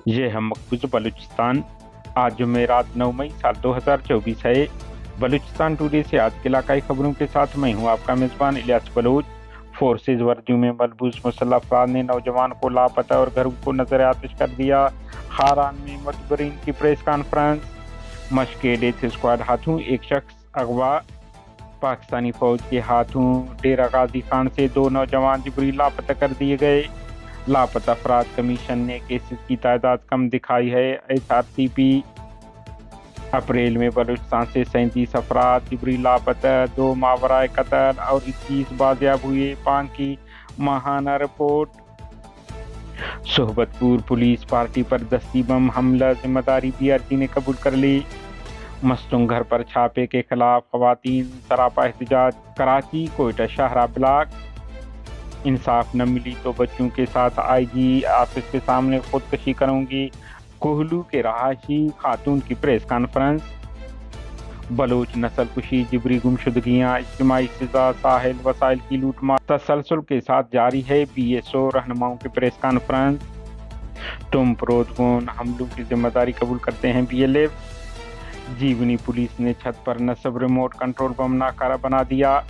ये है मकबूज बलूचिस्तान। आज जुमेरात 9 मई साल 2024 है। बलूचिस्तान टुडे से आज के इलाकाई खबरों के साथ मैं हूं आपका मेजबान इलियास बलूच। फोर्सेज वर्दियों में मलबूस मुसल्लह अफराद ने नौजवान को लापता और घरों को नजर आतिश कर दिया। हारान में मुतबरीन की प्रेस कॉन्फ्रेंस। मशके डेथ स्क्वाड हाथों एक शख्स अगवा। पाकिस्तानी फौज के हाथों डेरा गाजी खान से 2 नौजवान जिबरी लापता कर दिए गए। लापता अफराद कमीशन ने केसेस की तादाद कम दिखाई है। SRCP। अप्रैल में बलूचिस्तान से 37 अफराद जिबरी लापता, 2 मावराए कत्ल और 21 बाजियाब हुए। पांग की माहाना रिपोर्ट। सोहबतपुर पुलिस पार्टी पर दस्ती बम हमला जिम्मेदारी BRT ने कबूल कर ली। मस्तूंग घर पर छापे के खिलाफ खवातीन सरापा एहतजाज। कराची कोयटा शाहरा ब्लॉक। इंसाफ न मिली तो बच्चों के साथ IG ऑफिस के सामने खुदकशी करूंगी। कोहलू के रहायशी खातून की प्रेस कॉन्फ्रेंस। बलोच नस्ल कुशी, जिबरी गुमशुदगियां, इज्तिमाई सजा, साहिल वसाइल की लूटमार तसलसल के साथ जारी है। BSO रहनुमाओं की प्रेस कॉन्फ्रेंस। तुम प्रोदगोन हमलों की जिम्मेदारी कबूल करते हैं BLF। जीवनी पुलिस ने छत पर नस्ब रिमोट कंट्रोल बम नाकारा बना दिया।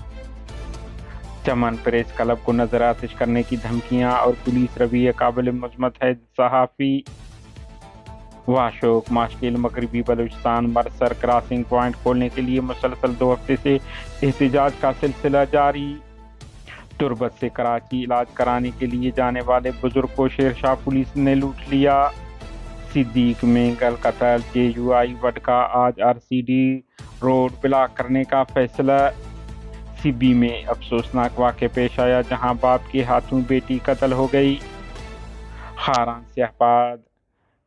चमन प्रेस क्लब को नजर आतिश करने की धमकियां और पुलिस रवैया काबिल मजम्मत है। सहाफ़ी वाशोक माशकिल मगरबी बलूचिस्तान मरसर क्रॉसिंग पॉइंट खोलने के लिए मुसलसल 2 हफ्ते से एहतजाज का सिलसिला जारी। तुरबत से कराची इलाज कराने के लिए जाने वाले बुजुर्ग को शेरशाह पुलिस ने लूट लिया। सिद्दीक मेंगल कत्ल, JUI वडका आज RCD रोड ब्लॉक करने का फैसला। सिब्बी में अफसोसनाक वाक़या पेश आया जहां बाप के हाथों बेटी कत्ल हो गई। हारान सियाहपाद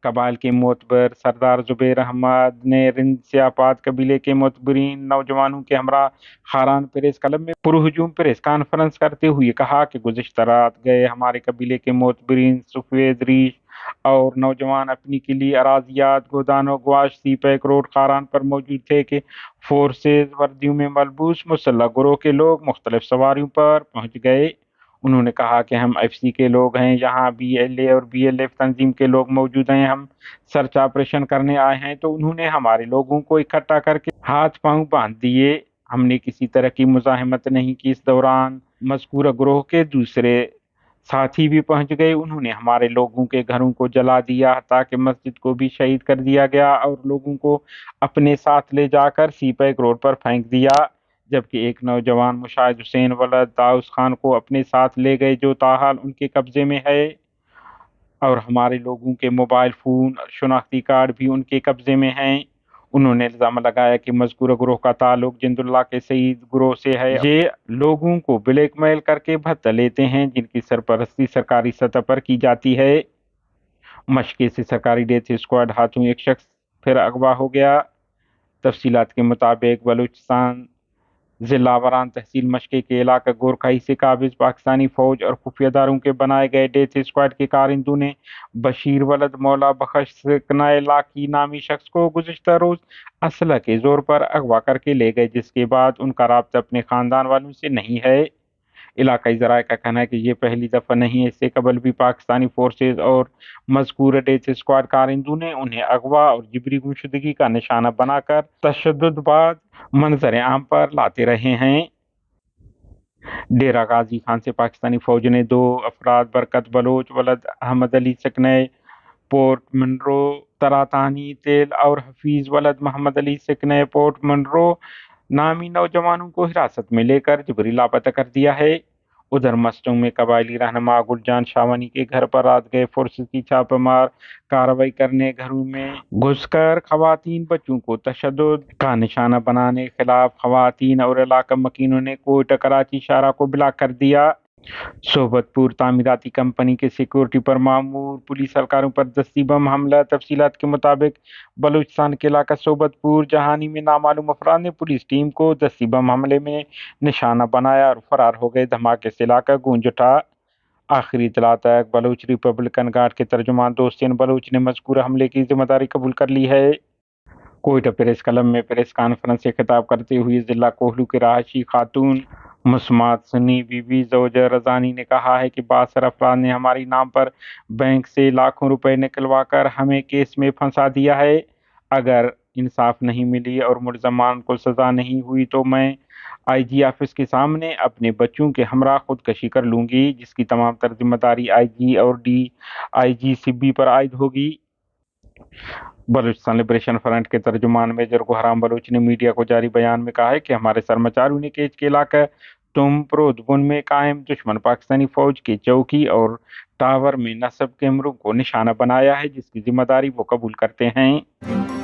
कबाइल के मोतबर सरदार जुबैर अहमद ने रिंद सियाहपाद कबीले के मोतबरीन नौजवानों के हमरा हारान प्रेस क्लब में पुरहुजूम प्रेस कॉन्फ्रेंस करते हुए कहा कि गुज़िश्ता रात गए हमारे कबीले के मोतबरीन सफ़ेद रीश और नौजवान अपनी किली अराजियात गोदानो गवाश सीपैक रोड खारान पर मौजूद थे कि फोर्सेज वर्दियों में मलबूस मुसल्लह गुरोह के लोग मुख्तलिफ सवारियों पर पहुंच गए। उन्होंने कहा कि हम FC के लोग हैं, यहाँ BLA और BLF तंजीम के लोग मौजूद हैं, हम सर्च ऑपरेशन करने आए हैं। तो उन्होंने हमारे लोगों को इकट्ठा करके हाथ पांव बांध दिए। हमने किसी तरह की मुज़ाहमत नहीं की। इस दौरान मज़कूरा ग्रोह के दूसरे साथी भी पहुंच गए। उन्होंने हमारे लोगों के घरों को जला दिया ताकि मस्जिद को भी शहीद कर दिया गया और लोगों को अपने साथ ले जाकर सीपैक रोड पर फेंक दिया। जबकि एक नौजवान मुशाहिद हुसैन वलद दाऊस खान को अपने साथ ले गए जो ताहाल उनके कब्जे में है और हमारे लोगों के मोबाइल फ़ोन शनाख्ती कार्ड भी उनके कब्जे में हैं। उन्होंने इल्ज़ाम लगाया कि मज़कूर ग्रोह का ताल्लुक जिंदुल्लाह के सईद ग्रोह से है। ये लोगों को ब्लैकमेल करके भत्ता लेते हैं जिनकी सरपरस्ती सरकारी सतह पर की जाती है। मशके से सरकारी डेथ स्क्वाड हाथों एक शख्स फिर अगवा हो गया। तफसीलात के मुताबिक बलूचिस्तान जिला वरान तहसील मशके के इलाका गोरखाई से काबिज पाकिस्तानी फौज और खुफिया दारों के बनाए गए डेथ स्क्वाड के कारिंदों ने बशीर वलद मौला बख्श सिकनाए लाकी नामी शख्स को गुज़िश्ता रोज असलह के जोर पर अगवा करके ले गए, जिसके बाद उनका राब्ता अपने खानदान वालों से नहीं है। इलाकाई ज़राए का कहना है कि ये पहली दफ़ा नहीं है, इससे कबल भी पाकिस्तानी फोर्सेज और मज़कूर डेथ स्क्वाड कारिंदों ने उन्हें अगवा और जिबरी गुमशुदगी का निशाना बनाकर तशद्दुदबाज मंजर आम पर लाते रहे हैं। डेरा गाजी खान से पाकिस्तानी फौज ने 2 अफराद बरकत बलोच वलद अहमद अली सिकने पोर्ट मनरो तरातानी तेल और हफीज वलद मोहम्मद अली सिकने पोर्ट मनरो नामी नौजवानों को हिरासत में लेकर जबरी लापता कर दिया है। उधर मस्टों में कबायली रहनुमा गुलजान शावानी के घर पर रात गए फोर्सेस की छापेमार कार्रवाई करने घरों में घुसकर खवातीन बच्चों को तशद्दुद का निशाना बनाने के खिलाफ खवातीन और इलाका मकीनों ने कोयटा कराची शाहरा को ब्लॉक कर दिया। सोहबतपुर तामीराती कंपनी के सिक्योरिटी पर मामूर पुलिस एहलकारों पर दस्ती बम हमला। तफसीलात के मुताबिक बलूचिस्तान के इलाका सोहबतपुर जहानी में नामालूम अफराद ने पुलिस टीम को दस्ती बम हमले में निशाना बनाया और फरार हो गए। धमाके से इलाका गूंज उठा। आखिरी इतला तक बलूच रिपब्लिकन गार्ड के तर्जुमान दोस्तिन बलूच ने मज़कूर हमले की जिम्मेदारी कबूल कर ली है। कोयटा प्रेस क्लब में प्रेस कॉन्फ्रेंस से खिताब करते हुए जिला कोहलू की रहायशी खातून मुस्मात सनी बीबी ज़ौजा रज़ानी ने कहा है कि बासर अफराद ने हमारी नाम पर बैंक से लाखों रुपए निकलवाकर हमें केस में फंसा दिया है। अगर इंसाफ नहीं मिली और मुलजमान को सजा नहीं हुई तो मैं आईजी ऑफिस के सामने अपने बच्चों के हमरा खुदकशी कर लूंगी, जिसकी तमाम तर जिम्मेदारी आईजी और DIG सिब्बी पर आयद होगी। बलूचिस्तान लिबरेशन फ्रंट के तर्जुमान मेजर गुहराम बलूच ने मीडिया को जारी बयान में कहा है कि हमारे सरमाचारों ने केच के इलाका तुमप्रोदबुन में कायम दुश्मन पाकिस्तानी फौज की चौकी और टावर में नस्ब कैमरों को निशाना बनाया है, जिसकी जिम्मेदारी वो कबूल करते हैं।